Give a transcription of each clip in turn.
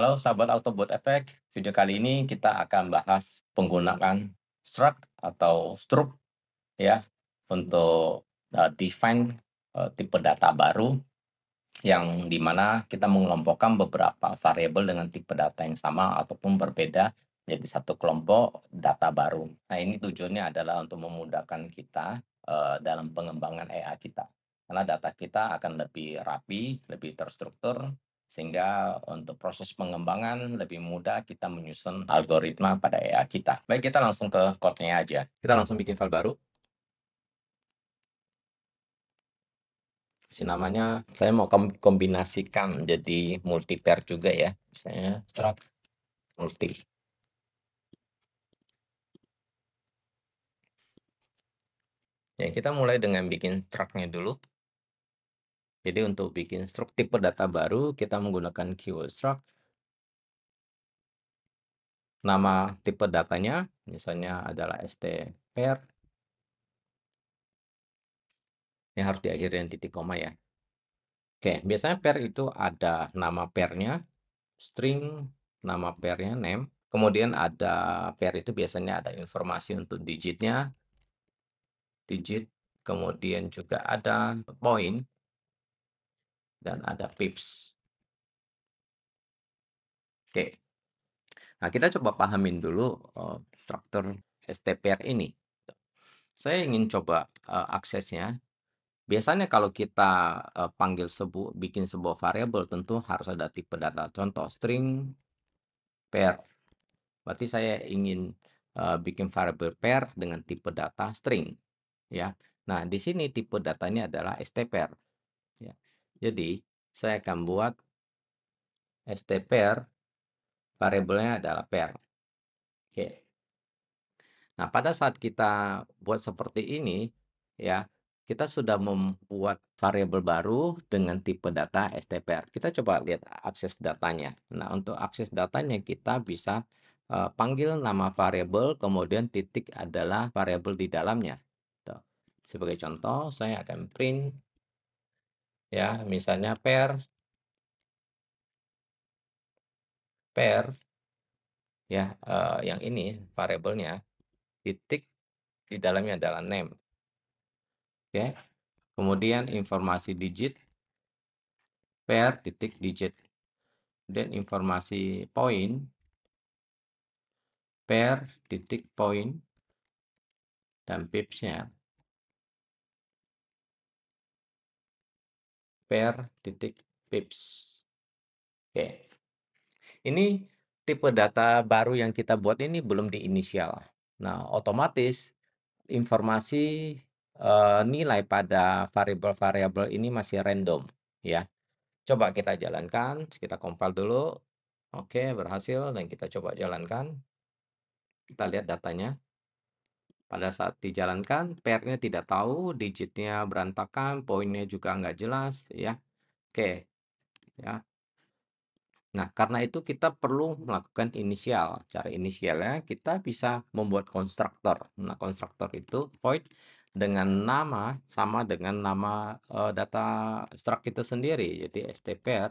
Halo sahabat Autobot Effect, video kali ini kita akan bahas penggunaan struct atau struct ya untuk define tipe data baru yang dimana kita mengelompokkan beberapa variabel dengan tipe data yang sama ataupun berbeda jadi satu kelompok data baru. Nah, ini tujuannya adalah untuk memudahkan kita dalam pengembangan AI kita. Karena data kita akan lebih rapi, lebih terstruktur, sehingga untuk proses pengembangan lebih mudah kita menyusun algoritma pada AI kita. Baik, kita langsung ke code-nya aja. Kita langsung bikin file baru. Namanya saya mau kombinasikan jadi multi pair juga ya, misalnya struct multi. Ya, kita mulai dengan bikin struct-nya dulu. Jadi untuk bikin struct tipe data baru, kita menggunakan keyword struct. Nama tipe datanya misalnya adalah stpair. Ini harus diakhiri dengan titik koma ya. Oke, biasanya pair itu ada nama pairnya, string, nama pairnya, name. Kemudian ada pair itu biasanya ada informasi untuk digitnya, digit, kemudian juga ada point, dan ada pips. Oke, nah kita coba pahamin dulu struktur stpair ini. Saya ingin coba aksesnya. Biasanya kalau kita bikin sebuah variabel tentu harus ada tipe data. Contoh string pair. Berarti saya ingin bikin variabel pair dengan tipe data string, ya. Nah, di sini tipe datanya adalah stpair. Ya. Jadi, saya akan buat stpair, variabelnya adalah pair. Oke. Nah, pada saat kita buat seperti ini, ya, kita sudah membuat variabel baru dengan tipe data stpair. Kita coba lihat akses datanya. Nah, untuk akses datanya kita bisa panggil nama variabel, kemudian titik adalah variabel di dalamnya. Tuh. Sebagai contoh, saya akan print, ya, misalnya pair, ya, yang ini variabelnya, titik di dalamnya adalah name. Oke. Kemudian informasi digit, pair titik digit. Dan informasi point, pair titik point, dan pipsnya pair titik pips. Oke. Ini tipe data baru yang kita buat ini belum diinisial. Nah, otomatis informasi nilai pada variabel-variabel ini masih random, ya. Coba kita jalankan, kita compile dulu. Oke, berhasil dan kita coba jalankan. Kita lihat datanya. Pada saat dijalankan, pair-nya tidak tahu, digitnya berantakan, poinnya juga nggak jelas, ya. Oke, ya. Nah, karena itu kita perlu melakukan inisial. Cara inisialnya kita bisa membuat konstruktor. Nah, konstruktor itu void dengan nama sama dengan nama data struct itu sendiri, jadi stpair.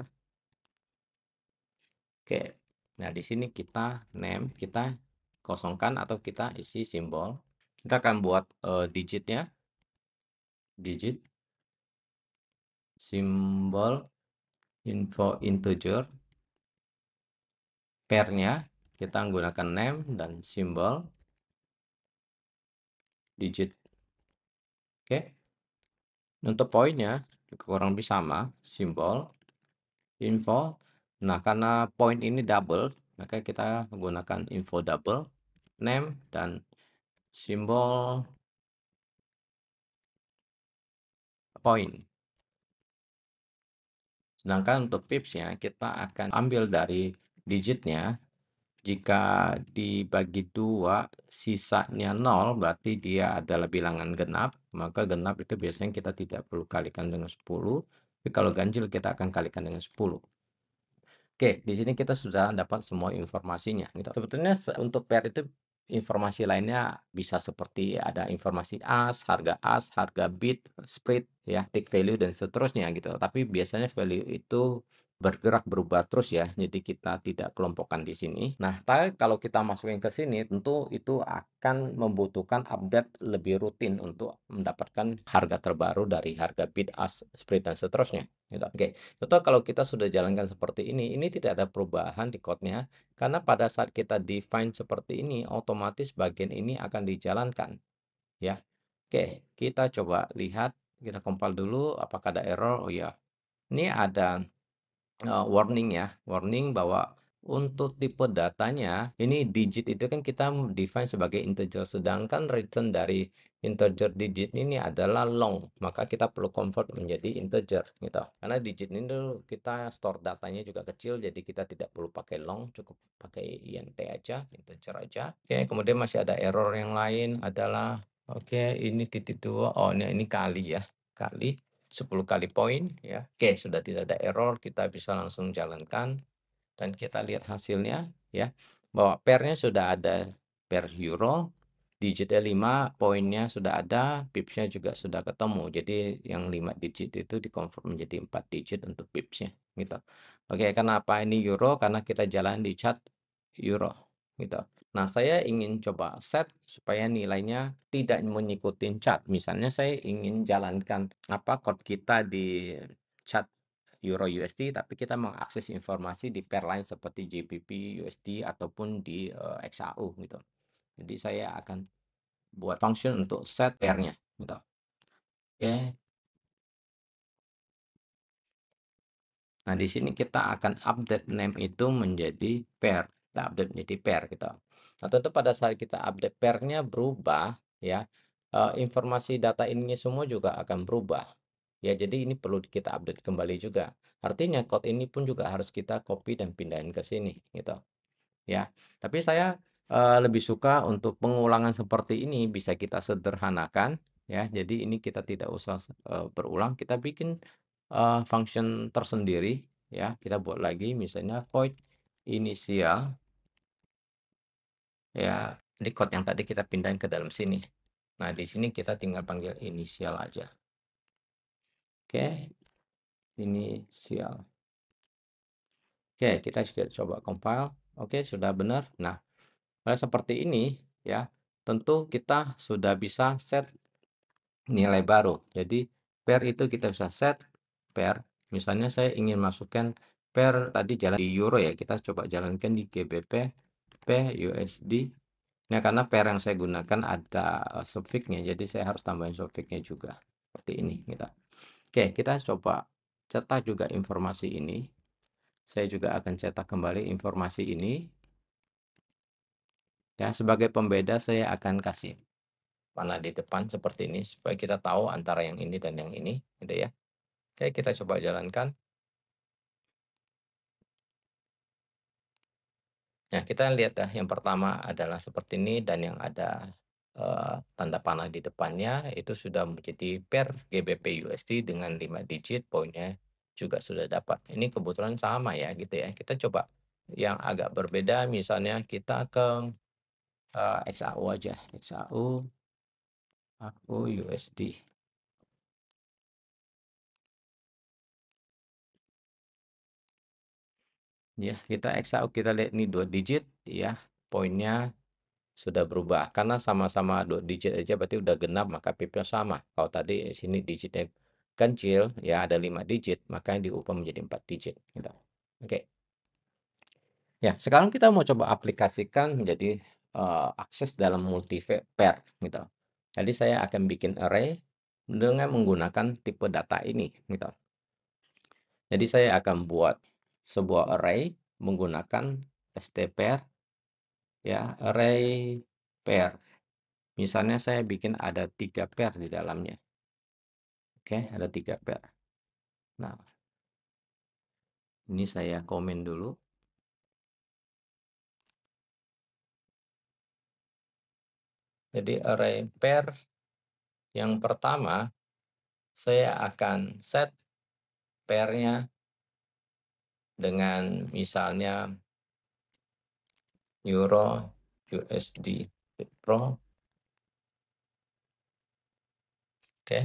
Oke. Nah, di sini kita name, kita kosongkan atau kita isi simbol. Kita akan buat digitnya, digit, simbol, info integer, pair-nya kita menggunakan name dan simbol, digit. Oke. Untuk poinnya kurang lebih sama, simbol, info. Nah, karena point ini double, maka kita menggunakan info double, name, dan simbol point. Sedangkan untuk pipsnya kita akan ambil dari digitnya. Jika dibagi 2 sisanya 0 berarti dia adalah bilangan genap, maka genap itu biasanya kita tidak perlu kalikan dengan 10, tapi kalau ganjil kita akan kalikan dengan 10. Oke, di sini kita sudah dapat semua informasinya gitu. Sebetulnya untuk pair itu informasi lainnya bisa seperti ada informasi as, harga bit, split ya, tick value dan seterusnya gitu. Tapi biasanya value itu bergerak berubah terus ya, jadi kita tidak kelompokkan di sini. Nah, kalau kita masukin ke sini tentu itu akan membutuhkan update lebih rutin untuk mendapatkan harga terbaru dari harga bid, ask, spread, dan seterusnya, gitu. Oke, contoh kalau kita sudah jalankan seperti ini tidak ada perubahan di code-nya, karena pada saat kita define seperti ini, otomatis bagian ini akan dijalankan, ya. Oke, kita coba lihat, kita compile dulu apakah ada error. Oh ya, ini ada warning ya, warning bahwa untuk tipe datanya, ini digit itu kan kita define sebagai integer, sedangkan return dari integer digit ini adalah long, maka kita perlu convert menjadi integer gitu. Karena digit ini dulu kita store datanya juga kecil, jadi kita tidak perlu pakai long, cukup pakai int aja, integer aja. Oke, kemudian masih ada error yang lain adalah, oke, ini titik dua, oh ini kali ya, kali 10 kali poin ya. Oke, sudah tidak ada error, kita bisa langsung jalankan dan kita lihat hasilnya ya. Bahwa pairnya sudah ada, pair euro, digitnya 5, poinnya sudah ada, pipsnya juga sudah ketemu. Jadi yang 5 digit itu di-convert menjadi 4 digit untuk pipsnya gitu. Oke, kenapa ini euro? Karena kita jalan di chart euro gitu. Nah, saya ingin coba set supaya nilainya tidak mengikuti chart. Misalnya saya ingin jalankan code kita di chart Euro USD, tapi kita mengakses informasi di pair lain seperti JPP USD ataupun di XAU gitu. Jadi saya akan buat function untuk set pairnya gitu. Oke. Nah, di sini kita akan update name itu menjadi pair. Kita update menjadi pair gitu. Nah, tentu pada saat kita update pairnya berubah ya, informasi data ini semua juga akan berubah. Ya, jadi ini perlu kita update kembali juga. Artinya code ini pun juga harus kita copy dan pindahin ke sini gitu. Ya, tapi saya lebih suka untuk pengulangan seperti ini bisa kita sederhanakan ya. Jadi ini kita tidak usah berulang, kita bikin function tersendiri ya. Kita buat lagi misalnya void inisial ya, di code yang tadi kita pindahin ke dalam sini. Nah, di sini kita tinggal panggil inisial aja. Oke, inisial. Oke, kita coba compile. Oke, sudah benar. Nah, seperti ini ya, tentu kita sudah bisa set nilai baru. Jadi pair itu kita bisa set pair. Misalnya saya ingin masukkan pair tadi jalan di euro ya, kita coba jalankan di GBP P USD. Nah, karena pair yang saya gunakan ada suffixnya, jadi saya harus tambahin suffixnya juga. Seperti ini gitu. Oke, kita coba cetak juga informasi ini. Saya juga akan cetak kembali informasi ini. Ya, sebagai pembeda saya akan kasih panah di depan seperti ini supaya kita tahu antara yang ini dan yang ini gitu ya. Oke, kita coba jalankan. Nah, kita lihat ya, yang pertama adalah seperti ini dan yang ada tanda panah di depannya itu sudah menjadi pair GBP USD dengan 5 digit, poinnya juga sudah dapat. Ini kebetulan sama ya gitu ya. Kita coba yang agak berbeda, misalnya kita ke XAU aja, XAU USD. Ya, kita XAU, kita lihat ini 2 digit ya, poinnya sudah berubah. Karena sama-sama 2 digit aja berarti udah genap, maka pipnya sama. Kalau tadi sini digitnya kecil, ya ada 5 digit, makanya diubah menjadi 4 digit gitu. Oke. Ya, sekarang kita mau coba aplikasikan menjadi akses dalam multi pair gitu. Jadi saya akan bikin array dengan menggunakan tipe data ini gitu. Jadi saya akan buat sebuah array menggunakan stpair ya, array pair. Misalnya saya bikin ada 3 pair di dalamnya. Oke, ada 3 pair. Nah, ini saya komen dulu. Jadi array pair yang pertama saya akan set pairnya dengan misalnya euro USD Pro. Oke.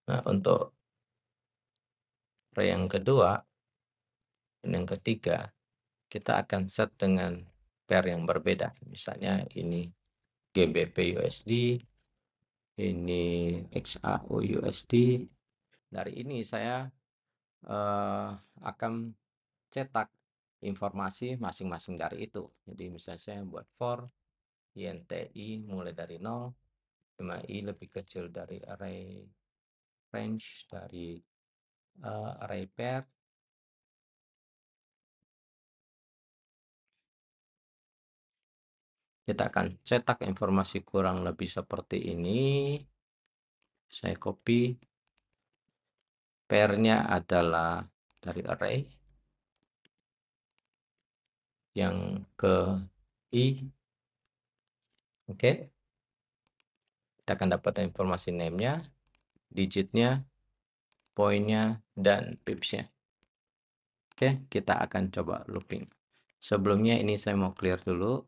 Nah, untuk array yang kedua dan yang ketiga, kita akan set dengan pair yang berbeda. Misalnya ini GBP USD, ini XAU USD. Dari ini saya akan cetak informasi masing-masing dari itu. Jadi misalnya saya buat for INTI mulai dari 0, I lebih kecil dari array range dari array pair. Kita akan cetak informasi kurang lebih seperti ini. Saya copy. Pair-nya adalah dari array yang ke I. Oke. Kita akan dapat informasi name-nya, digitnya, poinnya, dan pips-nya. Oke, kita akan coba looping. Sebelumnya ini saya mau clear dulu.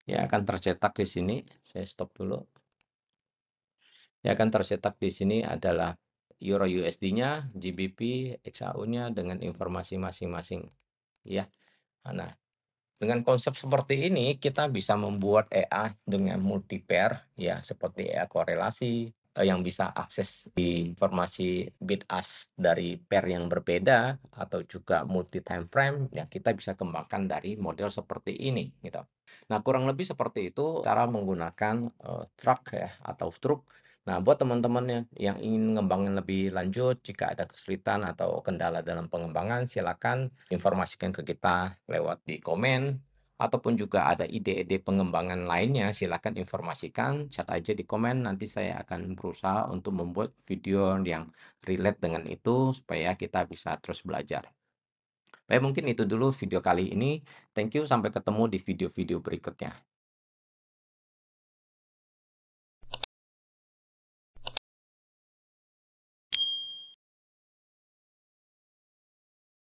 Ya, akan tercetak di sini. Saya stop dulu. Ya, akan tercetak di sini adalah Euro USD-nya, GBP, XAU-nya dengan informasi masing-masing. Ya. Nah, dengan konsep seperti ini kita bisa membuat EA dengan multi pair ya, seperti EA korelasi yang bisa akses di informasi bit as dari pair yang berbeda atau juga multi time frame ya, kita bisa kembangkan dari model seperti ini gitu. Nah, kurang lebih seperti itu cara menggunakan truck ya atau struk. Nah, buat teman-teman yang ingin ngembangin lebih lanjut, jika ada kesulitan atau kendala dalam pengembangan, silakan informasikan ke kita lewat di komen, ataupun juga ada ide-ide pengembangan lainnya, silakan informasikan, chat aja di komen, nanti saya akan berusaha untuk membuat video yang relate dengan itu, supaya kita bisa terus belajar. Baik, mungkin itu dulu video kali ini. Thank you, sampai ketemu di video-video berikutnya.